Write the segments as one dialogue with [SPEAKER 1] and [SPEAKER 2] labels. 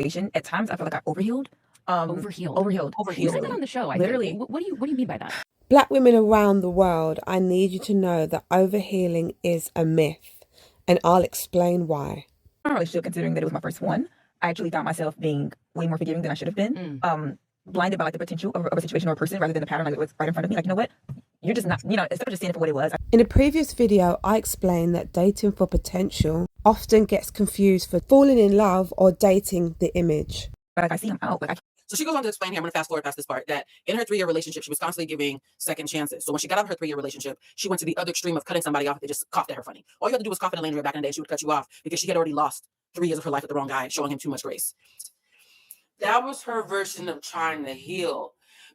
[SPEAKER 1] situation, at times I feel like I overhealed. Overhealed.
[SPEAKER 2] You said that on the show.
[SPEAKER 1] Literally.
[SPEAKER 2] What do you mean by that?
[SPEAKER 3] Black women around the world, I need you to know that overhealing is a myth, and I'll explain why.
[SPEAKER 1] My relationship, considering that it was my first one, I actually found myself being way more forgiving than I should have been. Blinded by like the potential of a situation or a person rather than the pattern like it was right in front of me. Like, you know what? You're just not, instead of just seeing it for what it was.
[SPEAKER 3] In a previous video, I explained that dating for potential often gets confused for falling in love or dating the image.
[SPEAKER 1] Like, I see him out.
[SPEAKER 4] So she goes on to explain here, I'm going to fast forward past this part, that in her 3-year relationship, she was constantly giving second chances. So when she got out of her 3-year relationship, she went to the other extreme of cutting somebody off if they just coughed at her funny. All you had to do was cough at Landria back in the day, she would cut you off because she had already lost 3 years of her life with the wrong guy, showing him too much grace. That was her version of trying to heal.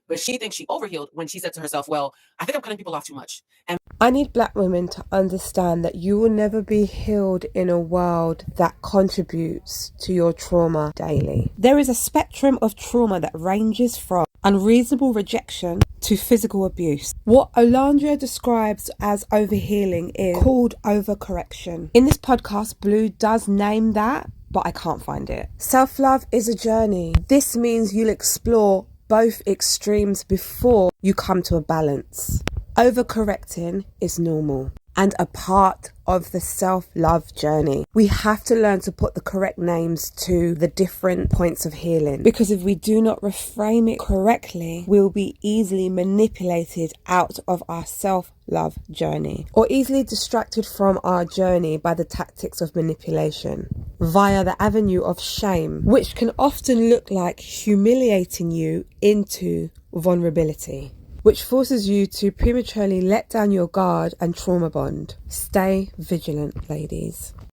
[SPEAKER 4] But she thinks she overhealed when she said to herself, well, I think I'm cutting people off too much. And
[SPEAKER 3] I need black women to understand that you will never be healed in a world that contributes to your trauma daily. There is a spectrum of trauma that ranges from unreasonable rejection to physical abuse. What Olandria describes as overhealing is called overcorrection. In this podcast, Blue does name that, but I can't find it. Self-love is a journey. This means you'll explore both extremes before you come to a balance. Overcorrecting is normal and a part of the self-love journey. We have to learn to put the correct names to the different points of healing, because if we do not reframe it correctly, we'll be easily manipulated out of our self-love journey or easily distracted from our journey by the tactics of manipulation via the avenue of shame, which can often look like humiliating you into vulnerability, which forces you to prematurely let down your guard and trauma bond. Stay vigilant, ladies.